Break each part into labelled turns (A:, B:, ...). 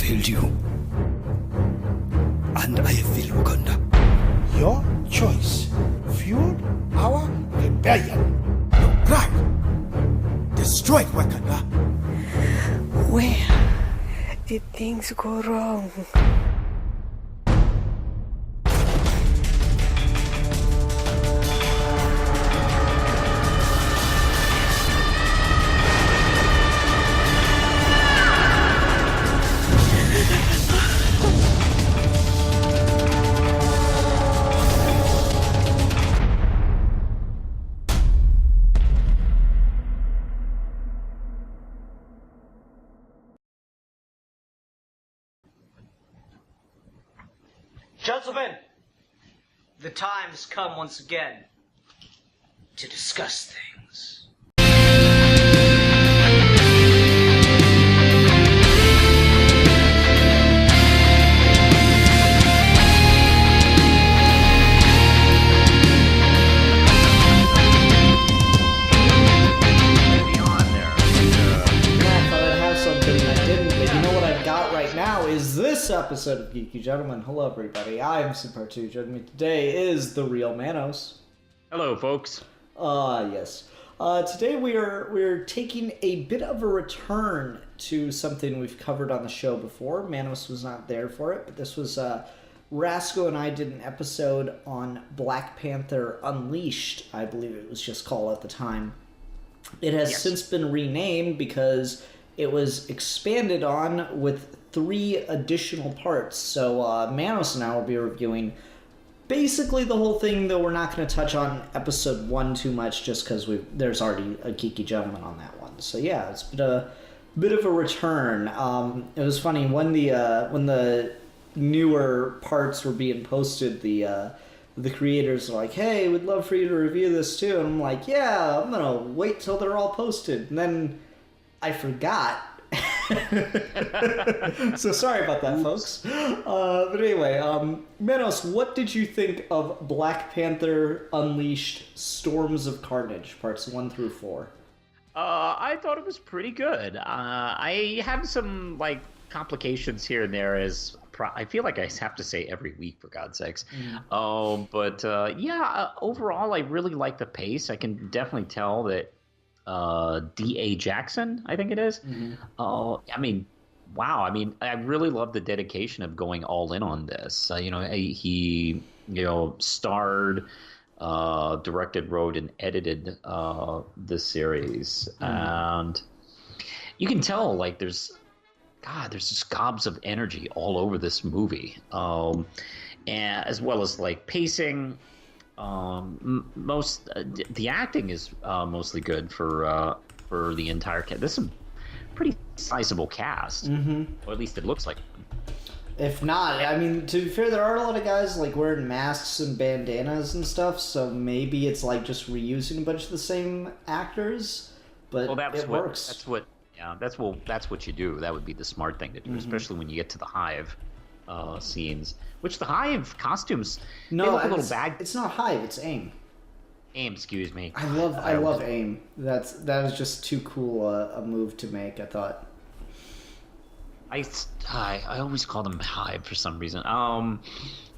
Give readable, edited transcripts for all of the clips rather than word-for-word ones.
A: failed you. And I have failed Wakanda.
B: Your choice fueled our rebellion. Your pride destroyed Wakanda.
C: Where did things go wrong?
D: Gentlemen, the time has come once again to discuss things.
E: This episode of Geeky Gentlemen. Hello, everybody. I'm Super 2. Joining me today is the real Manos.
F: Hello, folks.
E: Yes. Today we're taking a bit of a return to something we've covered on the show before. Manos was not there for it, but this was Rasco and I did an episode on Black Panther Unleashed, I believe it was just called at the time. It has since been renamed because it was expanded on with 3 additional parts. So Manos and I will be reviewing basically the whole thing, though we're not going to touch on episode 1 too much just because there's already a Geeky Gentleman on that one. So yeah, it's been a bit of a return. It was funny when the newer parts were being posted, the creators are like, hey, we'd love for you to review this too. And I'm like, yeah, I'm going to wait till they're all posted. And then I forgot. So sorry about that, folks. But anyway, Manos, what did you think of Black Panther Unleashed Storms of Carnage, parts 1 through 4?
F: I thought it was pretty good. I have some complications here and there, as I feel like I have to say every week, for God's sakes. But overall, I really like the pace. I can definitely tell that D.A. Jackson, I think it is. I mean, wow. I mean, I really love the dedication of going all in on this. He starred, directed, wrote, and edited this series, and you can tell there's just gobs of energy all over this movie, and as well as pacing. The acting is mostly good for the entire cast. This is a pretty sizable cast, or at least it looks like.
E: If not, I mean, to be fair, there are a lot of guys wearing masks and bandanas and stuff, so maybe it's just reusing a bunch of the same actors. But it works.
F: That's what you do. That would be the smart thing to do, especially when you get to the Hive scenes, which the Hive costumes they look a little bad.
E: It's not Hive, it's AIM.
F: AIM, excuse me.
E: I love AIM. That was just too cool a move to make, I thought.
F: I always call them Hive for some reason.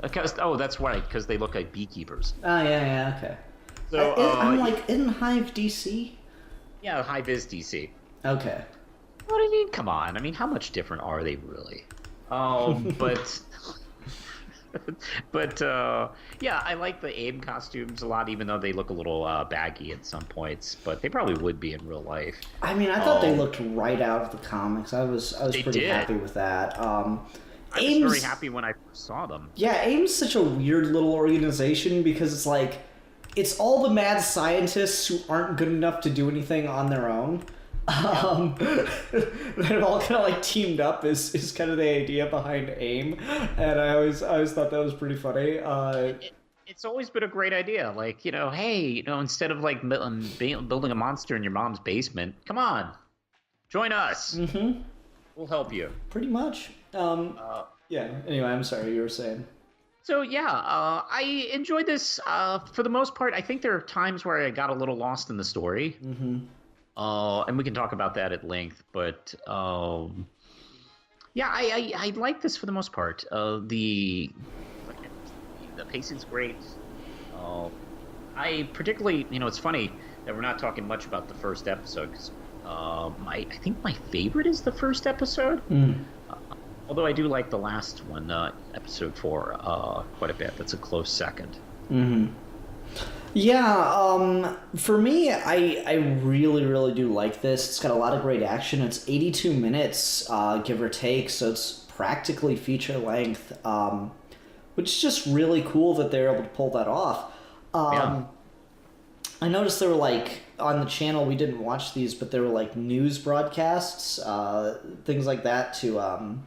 F: That's right, because they look like beekeepers.
E: Oh yeah, okay. So isn't Hive DC?
F: Yeah, Hive is DC.
E: Okay.
F: What I mean, come on. I mean, how much different are they really? But I like the AIM costumes a lot, even though they look a little baggy at some points. But they probably would be in real life.
E: I mean, I thought they looked right out of the comics. I was pretty happy with that.
F: I was very happy when I first saw them.
E: Yeah, AIM's such a weird little organization because it's all the mad scientists who aren't good enough to do anything on their own. They're all kind of teamed up is kind of the idea behind AIM, and I always thought that was pretty funny.
F: It's always been a great idea. Hey, instead of building a monster in your mom's basement, come on, join us. We'll help you.
E: Pretty much. Yeah. Anyway, I'm sorry, you were saying.
F: So I enjoyed this for the most part. I think there are times where I got a little lost in the story. And we can talk about that at length, but Yeah, I like this for the most part. The pacing's great. Uh, I particularly, it's funny that we're not talking much about the first episode because I think my favorite is the first episode. Although I do like the last one, episode 4, quite a bit. That's a close second.
E: Yeah, for me, I really, really do like this. It's got a lot of great action. It's 82 minutes, give or take, so it's practically feature length, which is just really cool that they're able to pull that off.
F: Yeah.
E: I noticed there were, like, on the channel, we didn't watch these, but there were, like, news broadcasts, things like that to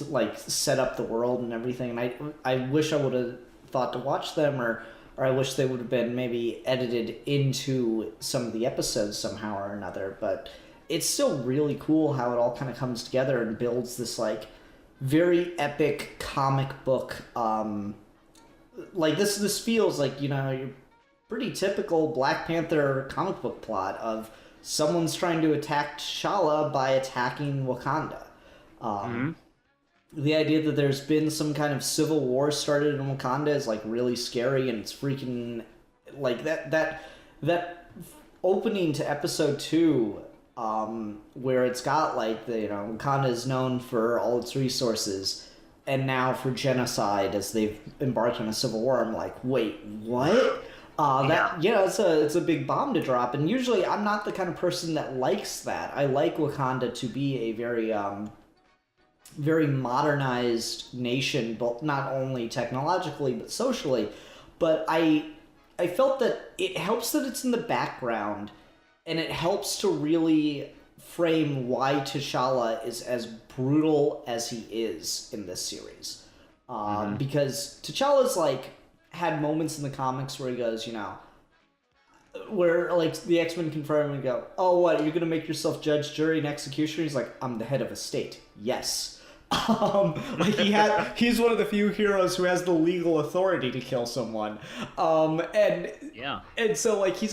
E: like, set up the world and everything. And I wish I would have thought to watch them, or I wish they would have been maybe edited into some of the episodes somehow or another. But it's still really cool how it all kind of comes together and builds this, like, very epic comic book. Like, this feels like, your pretty typical Black Panther comic book plot of someone's trying to attack T'Challa by attacking Wakanda. The idea that there's been some kind of civil war started in Wakanda is, like, really scary, and it's freaking, like, that opening to episode 2, where it's got, like, Wakanda is known for all its resources, and now for genocide as they've embarked on a civil war. I'm like, wait, what? It's a big bomb to drop, and usually I'm not the kind of person that likes that. I like Wakanda to be a very, very modernized nation, but not only technologically but socially. But I felt that it helps that it's in the background, and it helps to really frame why T'Challa is as brutal as he is in this series. Because T'Challa's, like, had moments in the comics where he goes, where, like, the X-Men confirm and go, oh, what, you're gonna make yourself judge, jury, and executioner? He's like, I'm the head of a state. Yes. Like, he's one of the few heroes who has the legal authority to kill someone. And so, like, he's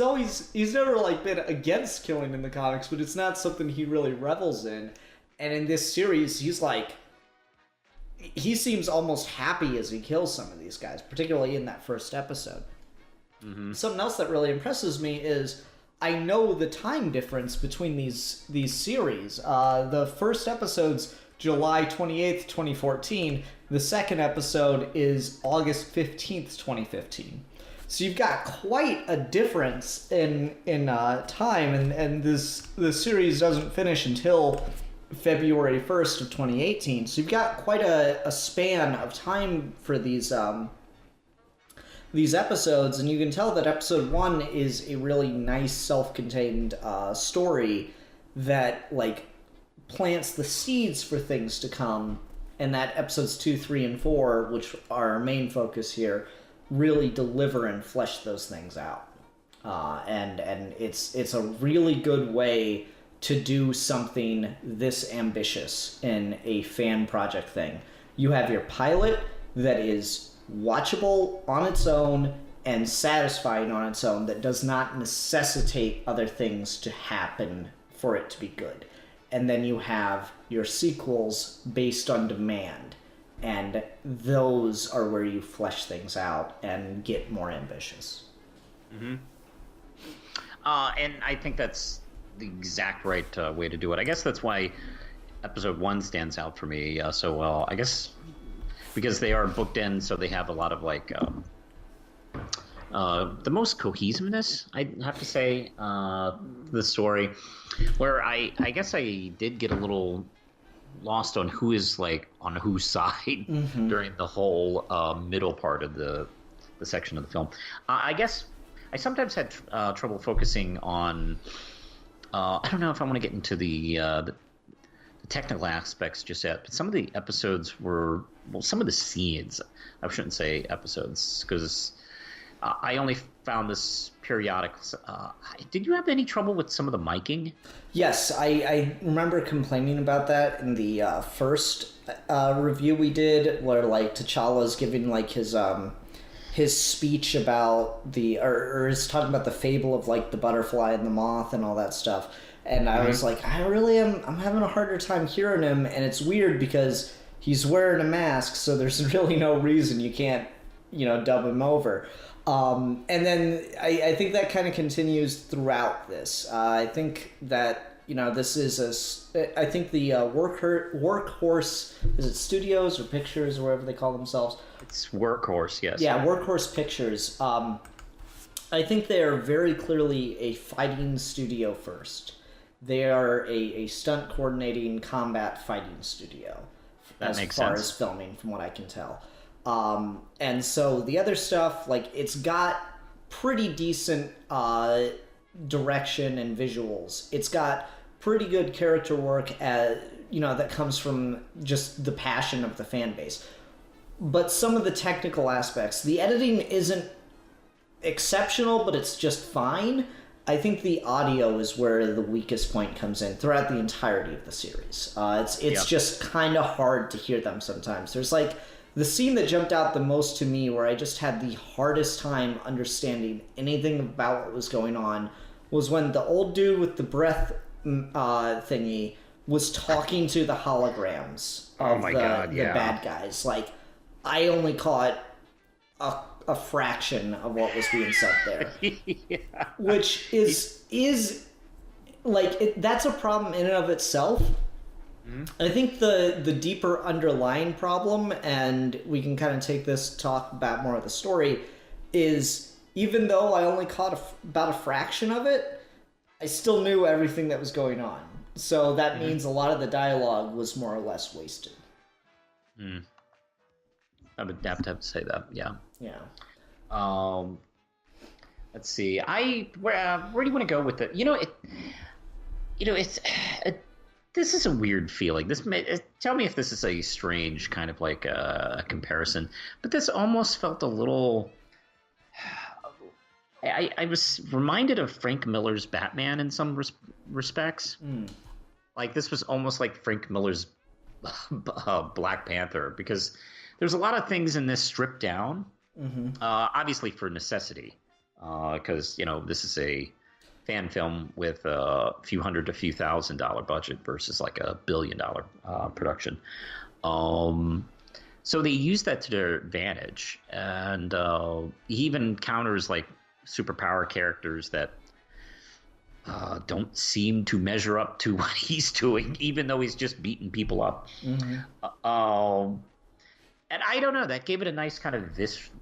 E: never, like, been against killing in the comics, but it's not something he really revels in. And in this series, he seems almost happy as he kills some of these guys, particularly in that first episode. Something else that really impresses me is I know the time difference between these series. The first episode's July 28th, 2014. The second episode is August 15th, 2015. So you've got quite a difference in time, and this series doesn't finish until February 1st of 2018. So you've got quite a span of time for these episodes, and you can tell that episode 1 is a really nice self-contained story that, like, plants the seeds for things to come, and that episodes 2, 3, and 4, which are our main focus here, really deliver and flesh those things out. And it's a really good way to do something this ambitious in a fan project thing. You have your pilot that is watchable on its own and satisfying on its own, that does not necessitate other things to happen for it to be good. And then you have your sequels based on demand, and those are where you flesh things out and get more ambitious.
F: And I think that's the exact right way to do it. I guess that's why episode 1 stands out for me so well. I guess because they are booked in, so they have a lot of, like, the most cohesiveness, I have to say, the story, where I guess I did get a little lost on who is, like, on whose side during the whole middle part of the section of the film. I guess I sometimes had trouble focusing on, I don't know if I want to get into the technical aspects just yet, but some of the episodes were, some of the scenes, I shouldn't say episodes, because I only found this periodic. Did you have any trouble with some of the miking?
E: Yes, I remember complaining about that in the first review we did, where, like, T'Challa's giving, like, his speech about or is talking about the fable of, like, the butterfly and the moth and all that stuff. And I was like, I'm having a harder time hearing him, and it's weird because he's wearing a mask, so there's really no reason you can't, dub him over. And then I think that kind of continues throughout this. I think that, this is I think the Workhorse, is it Studios or Pictures or whatever they call themselves?
F: It's Workhorse, yes.
E: Yeah, Workhorse Pictures. I think they are very clearly a fighting studio first. They are a stunt coordinating combat fighting studio.
F: That makes
E: far
F: sense.
E: as filming, from what I can tell. And so the other stuff, like, it's got pretty decent direction and visuals. It's got pretty good character work, that comes from just the passion of the fan base. But some of the technical aspects, the editing isn't exceptional, but it's just fine. I think the audio is where the weakest point comes in throughout the entirety of the series. It's just kind of hard to hear them sometimes. There's like the scene that jumped out the most to me where I just had the hardest time understanding anything about what was going on was when the old dude with the breath thingy was talking to the holograms of the bad guys. Like, I only caught a fraction of what was being said there. Which is like, that's a problem in and of itself. I think the deeper underlying problem, and we can kind of take this talk about more of the story, is even though I only caught about a fraction of it, I still knew everything that was going on. So that means a lot of the dialogue was more or less wasted.
F: I would have to say that, yeah.
E: Yeah.
F: Let's see. Where do you want to go with it? This is a weird feeling. Tell me if this is a strange kind of like a comparison, but this almost felt a little. I was reminded of Frank Miller's Batman in some respects. Like, this was almost like Frank Miller's Black Panther, because there's a lot of things in this stripped down. Obviously for necessity, because this is a fan film with a few $100,000 to few $1,000 budget versus like $1 billion production. So they use that to their advantage, and he even encounters like superpower characters that don't seem to measure up to what he's doing, even though he's just beating people up. And I don't know, that gave it a nice kind of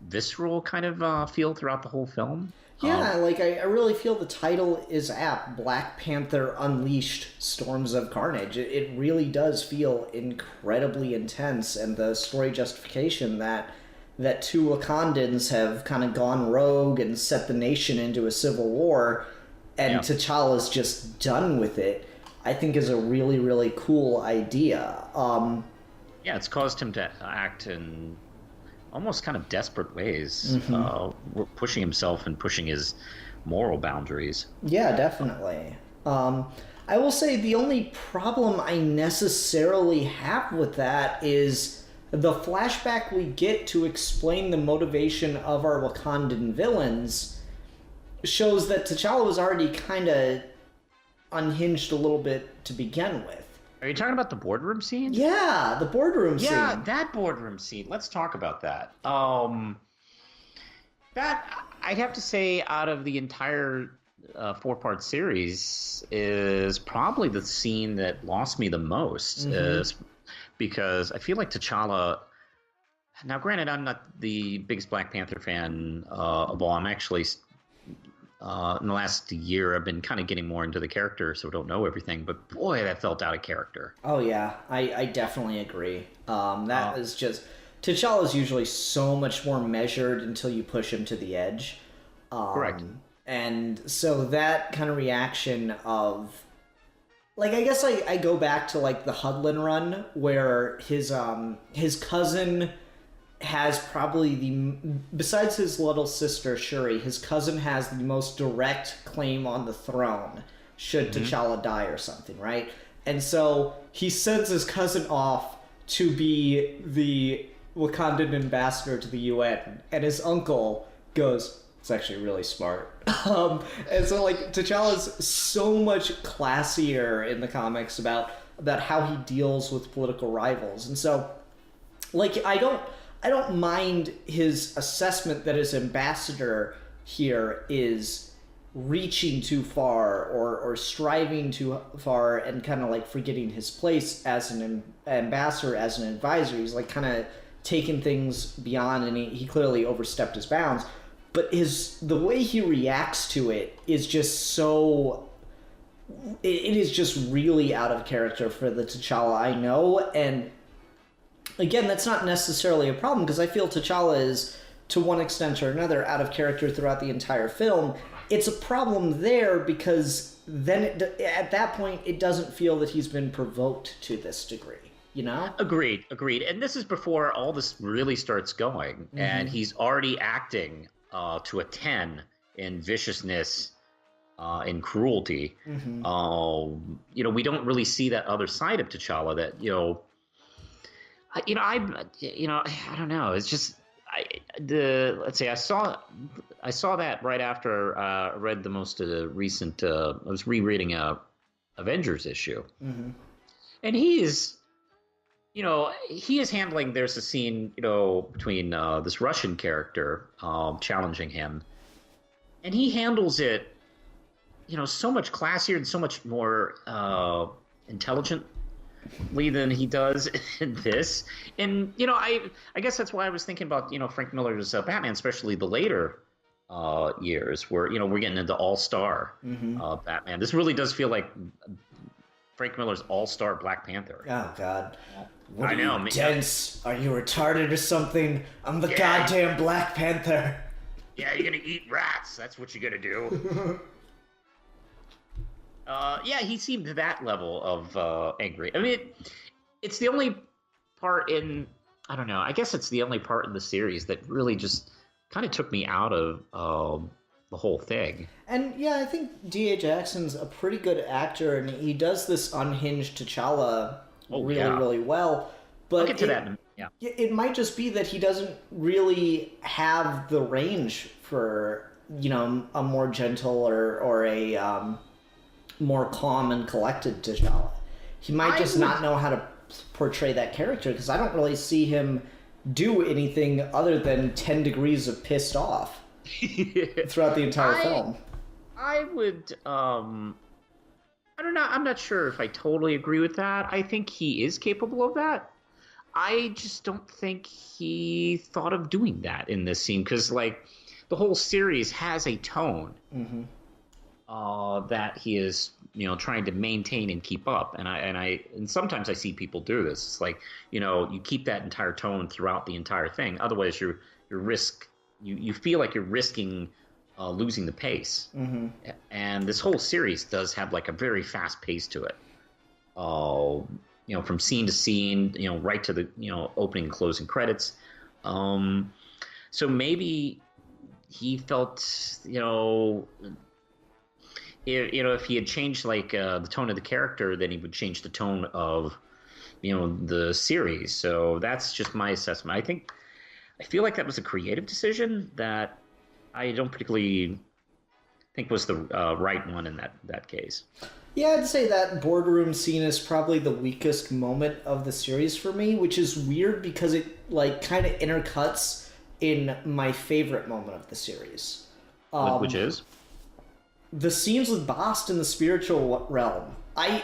F: visceral kind of feel throughout the whole film.
E: Yeah, I really feel the title is apt. Black Panther Unleashed: Storms of Carnage. It really does feel incredibly intense, and the story justification that two Wakandans have kind of gone rogue and set the nation into a civil war, and T'Challa's just done with it, I think is a really, really cool idea.
F: Yeah, it's caused him to act in almost kind of desperate ways, pushing himself and pushing his moral boundaries.
E: Yeah, definitely. I will say the only problem I necessarily have with that is the flashback we get to explain the motivation of our Wakandan villains shows that T'Challa was already kind of unhinged a little bit to begin with.
F: Are you talking about the boardroom scene?
E: Yeah, the boardroom scene.
F: Yeah, that boardroom scene. Let's talk about that. That, I'd have to say, out of the entire 4-part series, is probably the scene that lost me the most. Because I feel like T'Challa... Now, granted, I'm not the biggest Black Panther fan of all. I'm actually... in the last year, I've been kind of getting more into the character, so I don't know everything. But boy, that felt out of character.
E: Oh yeah, I definitely agree. That is just... T'Challa's usually so much more measured until you push him to the edge.
F: Correct.
E: And so that kind of reaction of... Like, I guess I go back to, like, the Hudlin run, where his cousin... has probably besides his little sister Shuri, his cousin has the most direct claim on the throne should T'Challa die or something, right? And so he sends his cousin off to be the Wakandan ambassador to the UN, and his uncle goes, "It's actually really smart. And so like T'Challa's so much classier in the comics about how he deals with political rivals. And so like I don't mind his assessment that his ambassador here is reaching too far or striving too far and kind of like forgetting his place as an ambassador, as an advisor. He's like kind of taking things beyond, and he clearly overstepped his bounds. But the way he reacts to it is just so... It is just really out of character for the T'Challa I know. And again, that's not necessarily a problem, because I feel T'Challa is, to one extent or another, out of character throughout the entire film. It's a problem there because then at that point, it doesn't feel that he's been provoked to this degree. You know? Agreed.
F: And this is before all this really starts going. And he's already acting to a 10 in viciousness, in cruelty. We don't really see that other side of T'Challa that, I don't know. It's just, I saw that right after I read the most recent, I was rereading a Avengers issue. And he is handling, there's a scene, between this Russian character challenging him. And he handles it, so much classier and so much more intelligently than he does in this. And, I guess that's why I was thinking about, Frank Miller's Batman, especially the later years where, we're getting into all-star Batman. This really does feel like Frank Miller's all-star Black Panther.
E: Oh, God. What
F: I know.
E: Are you dense? Are you retarded or something? I'm the goddamn Black Panther.
F: Yeah, you're gonna eat rats. That's what you're gonna do. He seemed to that level of angry. I mean, it's the only part in... I don't know. I guess it's the only part in the series that really just kind of took me out of the whole thing. And
E: yeah, I think D.A. Jackson's a pretty good actor, and he does this unhinged T'Challa really well. But
F: I'll get to that. Yeah.
E: It might just be that he doesn't really have the range for, a more gentle or a more calm and collected T'Challa. He might just not know how to portray that character, because I don't really see him do anything other than 10 degrees of pissed off throughout the entire film.
F: I would, I don't know. I'm not sure if I totally agree with that. I think he is capable of that. I just don't think he thought of doing that in this scene, because, like, the whole series has a tone that he is, trying to maintain and keep up. And sometimes I see people do this. It's like, you keep that entire tone throughout the entire thing. Otherwise, you feel like you're risking losing the pace. And this whole series does have like a very fast pace to it. From scene to scene, right to the, opening and closing credits. So maybe he felt, if he had changed like the tone of the character, then he would change the tone of, the series. So that's just my assessment. I feel like that was a creative decision that I don't particularly think was the right one in that case.
E: Yeah, I'd say that boardroom scene is probably the weakest moment of the series for me, which is weird because it like kind of intercuts in my favorite moment of the series.
F: Which is?
E: The scenes with Bast in the spiritual realm. I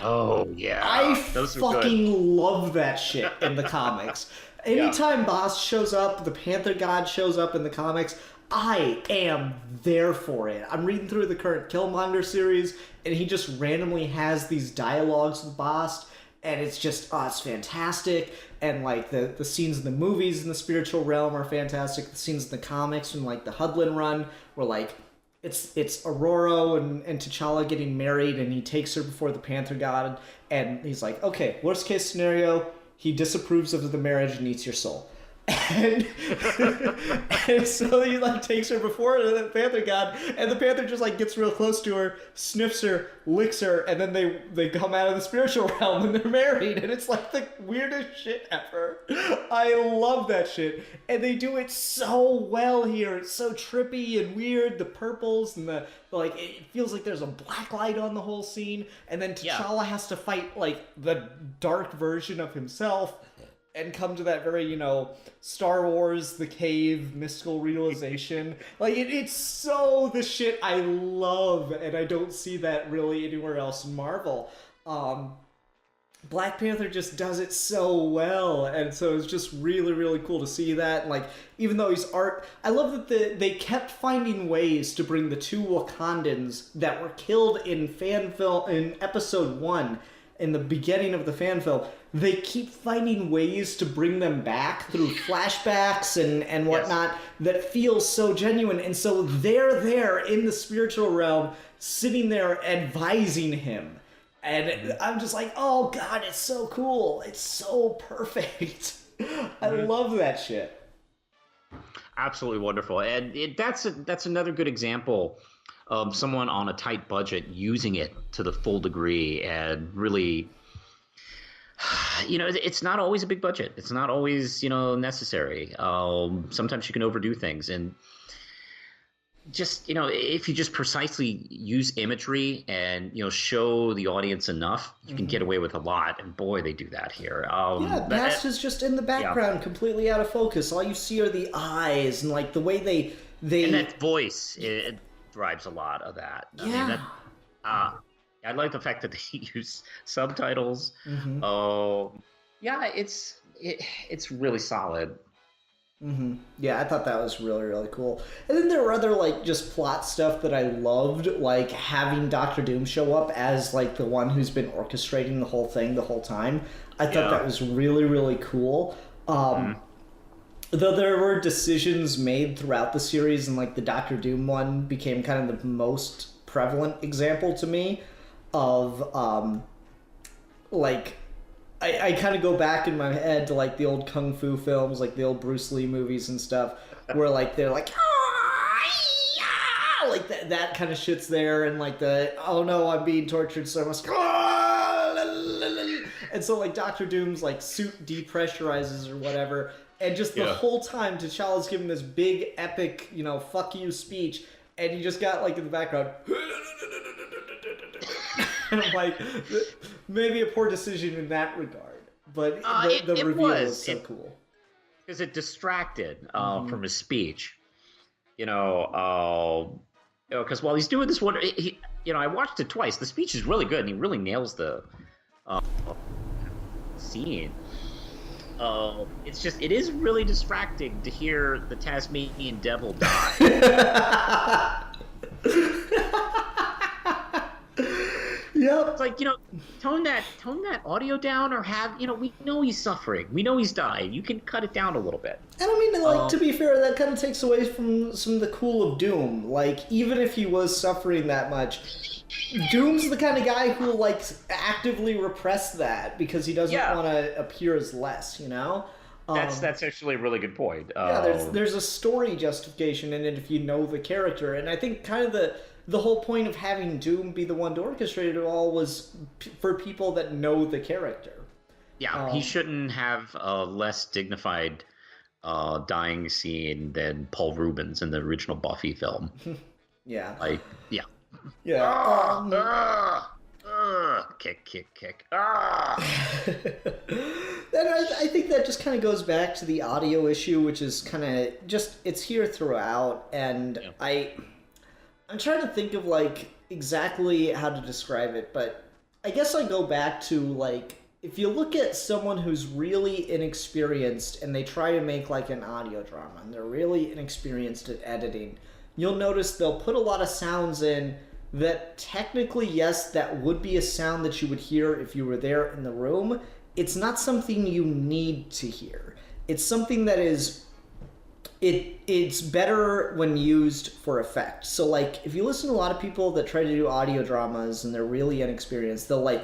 E: fucking love that shit in the comics. Anytime Bast shows up, the Panther God shows up in the comics, I am there for it. I'm reading through the current Killmonger series, and he just randomly has these dialogues with Bast, and it's just, it's fantastic. And, like, the scenes in the movies in the spiritual realm are fantastic. The scenes in the comics from, like, the Hudlin run where, like, it's Aurora and T'Challa getting married, and he takes her before the Panther God, and he's like, okay, worst case scenario, he disapproves of the marriage and eats your soul. And, and so he like takes her before the Panther God, and the Panther just like gets real close to her, sniffs her, licks her, and then they come out of the spiritual realm and they're married, and it's like the weirdest shit ever. I love that shit, and they do it so well here. It's so trippy and weird. The purples and the like, it feels like there's a black light on the whole scene, and then T'Challa has to fight like the dark version of himself and come to that very, you know, Star Wars, the cave, mystical realization. Like, it's so the shit I love, and I don't see that really anywhere else in Marvel. Black Panther just does it so well, and so it's just really, really cool to see that. And, like, even though I love that they kept finding ways to bring the two Wakandans that were killed in in episode 1, in the beginning of the fan film. They keep finding ways to bring them back through flashbacks and whatnot that feels so genuine. And so they're there in the spiritual realm, sitting there advising him. And I'm just like, oh God, it's so cool. It's so perfect. I love that shit.
F: Absolutely wonderful. And that's another good example of someone on a tight budget using it to the full degree and really... You know, it's not always a big budget. It's not always, you know, necessary. Sometimes you can overdo things. And just, you know, if you just precisely use imagery and, you know, show the audience enough, you can get away with a lot. And boy, they do that here.
E: Bast is just in the background, completely out of focus. All you see are the eyes and, like, the way they...
F: And that voice, it drives a lot of that.
E: Yeah.
F: I mean, I like the fact that they use subtitles. It's really solid.
E: Yeah, I thought that was really, really cool. And then there were other, like, just plot stuff that I loved, like having Doctor Doom show up as, like, the one who's been orchestrating the whole thing the whole time. I thought that was really, really cool. Though there were decisions made throughout the series, and, like, the Doctor Doom one became kind of the most prevalent example to me of, like, I kind of go back in my head to, like, the old Kung Fu films, like the old Bruce Lee movies and stuff, where, like, they're like, like that kind of shit's there, and, like, oh no, I'm being tortured so much, and so, like, Doctor Doom's, like, suit depressurizes or whatever, and just the whole time T'Challa's giving this big, epic, you know, fuck you speech, and you just got, like, in the background, and I'm like, maybe a poor decision in that regard, but the reveal was so cool.
F: Because it distracted from his speech, because while he's doing this one, I watched it twice. The speech is really good, and he really nails the scene. It is really distracting to hear the Tasmanian devil die.
E: Yep.
F: It's like, tone that audio down, or we know he's suffering. We know he's dying. You can cut it down a little bit.
E: And I mean, like, to be fair, that kind of takes away from some of the cool of Doom. Like, even if he was suffering that much, Doom's the kind of guy who, like, actively repress that because he doesn't want to appear as less, That's
F: actually a really good point.
E: There's a story justification in it if you know the character, and I think kind of the whole point of having Doom be the one to orchestrate it all was for people that know the character.
F: Yeah, he shouldn't have a less dignified dying scene than Paul Rubens in the original Buffy film.
E: Yeah.
F: Kick.
E: And I think that just kind of goes back to the audio issue, which is kind of just, it's here throughout, and I'm trying to think of, like, exactly how to describe it, but I guess I go back to, like, if you look at someone who's really inexperienced and they try to make, like, an audio drama, and they're really inexperienced at editing, you'll notice they'll put a lot of sounds in that technically, yes, that would be a sound that you would hear if you were there in the room. It's not something you need to hear. It's something that is... It's better when used for effect. So, like, if you listen to a lot of people that try to do audio dramas and they're really inexperienced, they'll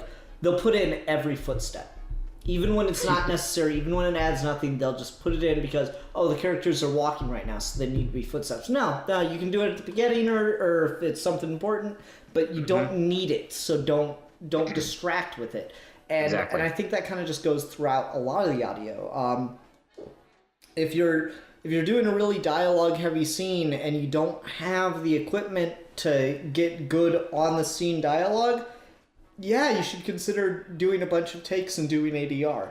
E: put in every footstep. Even when it's not necessary, even when it adds nothing, they'll just put it in because, the characters are walking right now, so they need to be footsteps. No, you can do it at the beginning or if it's something important, but you don't need it, so don't distract with it. And I think that kind of just goes throughout a lot of the audio. If you're doing a really dialogue-heavy scene and you don't have the equipment to get good on-the-scene dialogue, yeah, you should consider doing a bunch of takes and doing ADR.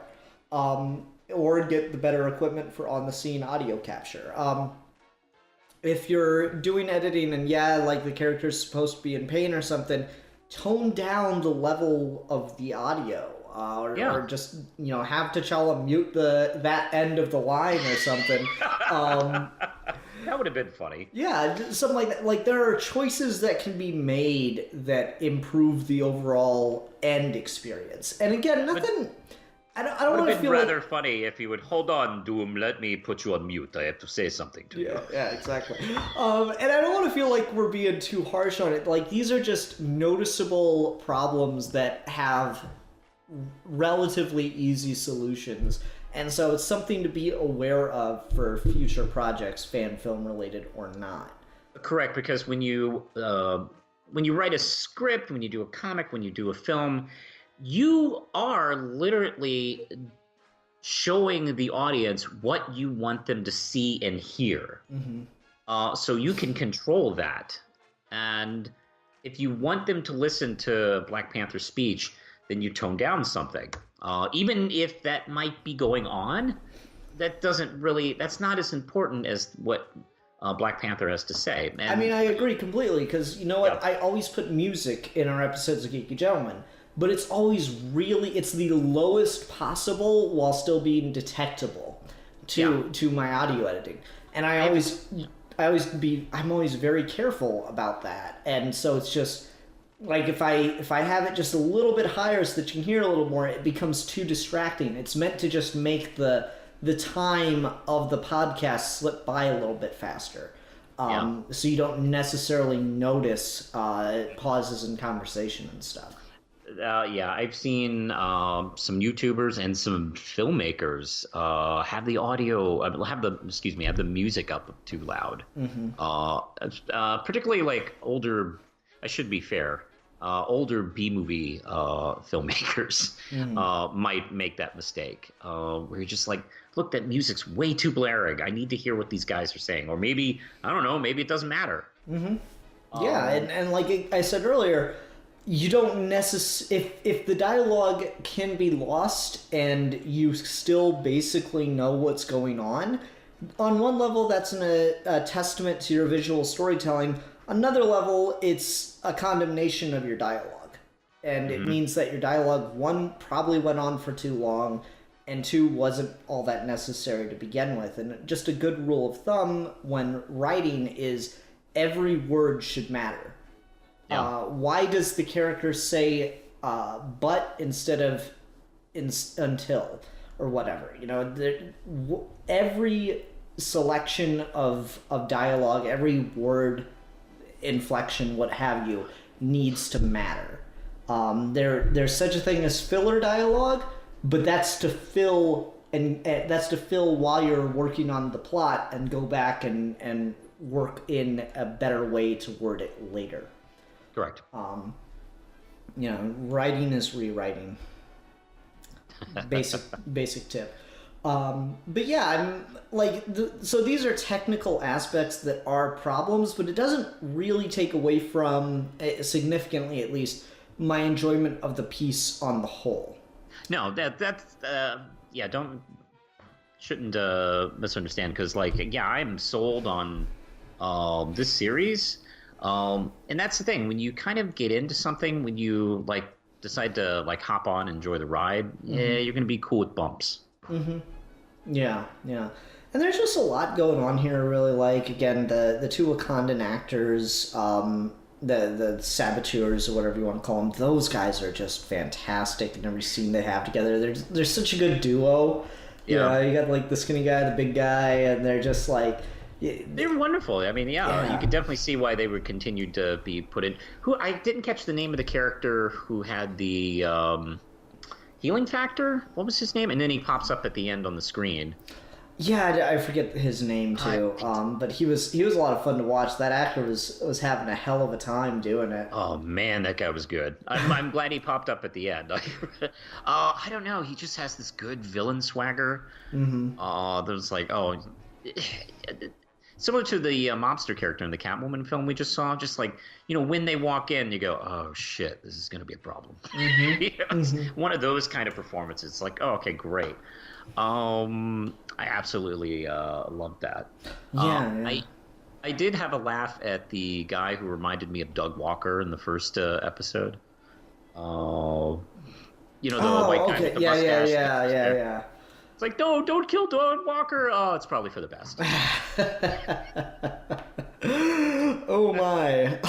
E: Or get the better equipment for on-the-scene audio capture. If you're doing editing and like the character's supposed to be in pain or something, tone down the level of the audio. Or just, have T'Challa mute that end of the line or something.
F: That would have been funny.
E: Yeah, something like that. Like, there are choices that can be made that improve the overall end experience. And again, nothing... I don't want to feel like... It would have been
F: rather funny if he would, hold on, Doom, let me put you on mute. I have to say something to you.
E: Yeah, exactly. And I don't want to feel like we're being too harsh on it. Like, these are just noticeable problems that have relatively easy solutions. And so it's something to be aware of for future projects, fan film related or not.
F: Correct, because when you write a script, when you do a comic, when you do a film, you are literally showing the audience what you want them to see and hear. Mm-hmm. So you can control that. And if you want them to listen to Black Panther's speech, then you tone down something. Even if that might be going on, that's not as important as what Black Panther has to say. And,
E: I mean, I agree completely, because you know what? Yeah. I always put music in our episodes of Geeky Gentlemen, but it's always it's the lowest possible while still being detectable to my audio editing. And I'm always very careful about that. And so it's just... Like, if I have it just a little bit higher so that you can hear a little more, it becomes too distracting. It's meant to just make the time of the podcast slip by a little bit faster. So you don't necessarily notice pauses in conversation and stuff.
F: I've seen some YouTubers and some filmmakers have the music up too loud. Mm-hmm. Particularly like older... I should be fair. Older B-movie filmmakers might make that mistake, where you're just like, look, that music's way too blaring. I need to hear what these guys are saying. Or maybe, I don't know, maybe it doesn't matter.
E: Mm-hmm. And like I said earlier, you don't necessarily... If the dialogue can be lost and you still basically know what's going on one level, that's a testament to your visual storytelling. Another level, it's a condemnation of your dialogue. And it means that your dialogue, one, probably went on for too long, and two, wasn't all that necessary to begin with. And just a good rule of thumb when writing is every word should matter. Yeah. Why does the character say but instead of until or whatever? Every selection of dialogue, every word, inflection, what have you, needs to matter. There's such a thing as filler dialogue, but that's to fill while you're working on the plot and go back and work in a better way to word it later.
F: Correct.
E: Writing is rewriting. Basic tip. But yeah, I'm like, so these are technical aspects that are problems, but it doesn't really take away from, significantly at least, my enjoyment of the piece on the whole.
F: No, shouldn't misunderstand, because I'm sold on this series, and that's the thing, when you kind of get into something, when you decide to hop on and enjoy the ride, you're gonna be cool with bumps.
E: Mm-hmm. Yeah. And there's just a lot going on here I really like. Again, the two Wakandan actors, the saboteurs or whatever you want to call them, those guys are just fantastic in every scene they have together. They're such a good duo.
F: Yeah.
E: You got the skinny guy, the big guy, and they're just
F: they're wonderful. I mean, you can definitely see why they would continue to be put in. Who I didn't catch the name of the character who had the Healing Factor? What was his name? And then he pops up at the end on the screen.
E: Yeah, I forget his name too. But he was a lot of fun to watch. That actor was having a hell of a time doing it.
F: Oh man, that guy was good. I'm glad he popped up at the end. I don't know. He just has this good villain swagger. There's like similar to the mobster character in the Catwoman film we just saw. Just like, when they walk in, you go, oh shit, this is going to be a problem. It's one of those kind of performances. It's like, oh, okay, great. I absolutely loved that.
E: Yeah.
F: I did have a laugh at the guy who reminded me of Doug Walker in the first episode. The white guy with the mustache.
E: Yeah.
F: It's like, no, don't kill Doug Walker. Oh, it's probably for the best.
E: Oh my.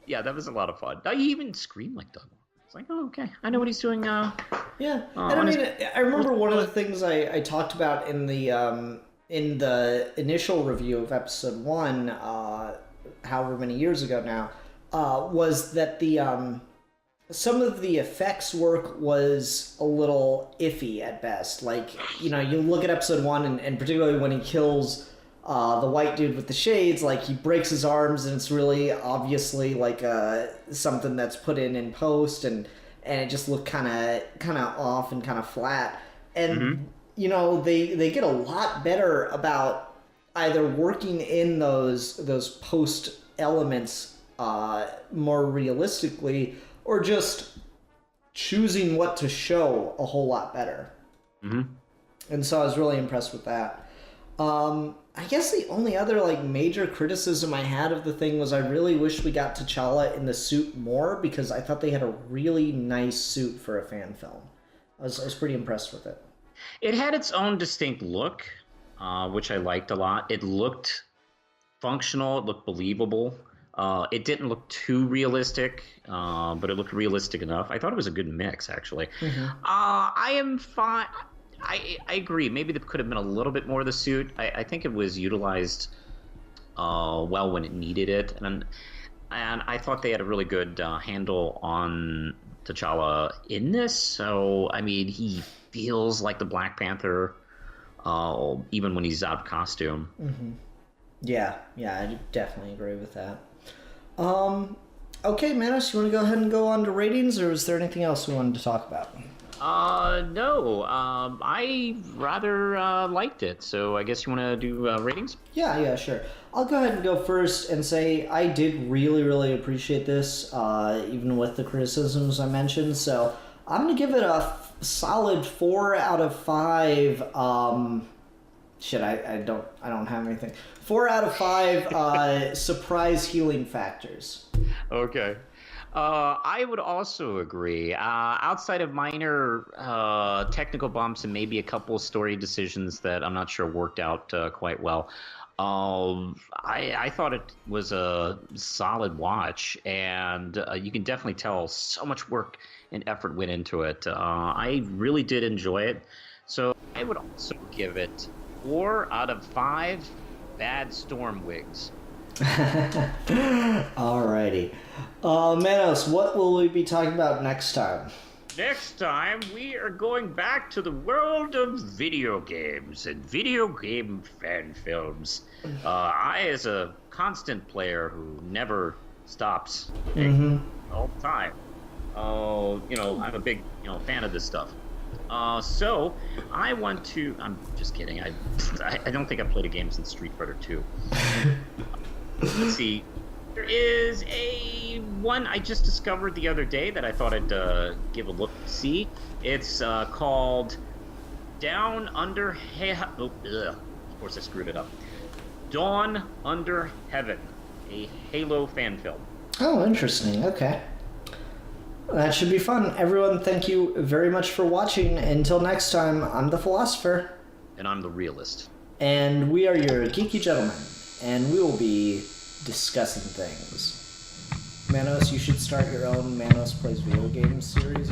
F: Yeah, that was a lot of fun. He even screamed like Doug Walker. It's like, oh, okay, I know what he's doing now.
E: Yeah, and I remember one of the things I talked about in the initial review of episode 1, however many years ago now, was that some of the effects work was a little iffy at best. Like, you look at episode 1, and particularly when he kills the white dude with the shades, like, he breaks his arms, and it's really obviously like something that's put in post, and it just looked kind of off and kind of flat. And they get a lot better about either working in those post elements more realistically, or just choosing what to show a whole lot better. And so I was really impressed with that. I guess the only other major criticism I had of the thing was I really wish we got T'Challa in the suit more, because I thought they had a really nice suit for a fan film. I was pretty impressed with it.
F: It had its own distinct look, which I liked a lot. It looked functional. It looked believable. It didn't look too realistic, but it looked realistic enough. I thought it was a good mix, actually. I am fine. I agree. Maybe there could have been a little bit more of the suit. I think it was utilized well when it needed it, and I thought they had a really good handle on T'Challa in this. So I mean, he feels like the Black Panther, even when he's out of costume.
E: Yeah, I definitely agree with that. Okay, Manos, you want to go ahead and go on to ratings, or is there anything else we wanted to talk about?
F: No. I rather liked it, so I guess you want to do ratings?
E: Yeah, sure. I'll go ahead and go first and say I did really, really appreciate this, even with the criticisms I mentioned. So I'm going to give it a solid 4 out of 5. I don't have anything. 4 out of 5 surprise healing factors.
F: Okay. I would also agree. Outside of minor technical bumps and maybe a couple of story decisions that I'm not sure worked out quite well, I thought it was a solid watch, and you can definitely tell so much work and effort went into it. I really did enjoy it. So I would also give it 4 out of 5 bad storm wigs.
E: Alrighty. Manos, what will we be talking about next time?
F: Next time, we are going back to the world of video games and video game fan films. I, as a constant player who never stops all the time, I'm a big fan of this stuff. So I want to. I'm just kidding. I don't think I've played a game since Street Fighter 2. Let's see. There is a one I just discovered the other day that I thought I'd give a look to see. It's called Down Under of course I screwed it up. Dawn Under Heaven, a Halo fan film.
E: Oh, interesting. Okay. That should be fun. Everyone, thank you very much for watching. Until next time, I'm the Philosopher.
F: And I'm the Realist.
E: And we are your Geeky Gentlemen. And we will be discussing things. Manos, you should start your own Manos Plays Video Games series.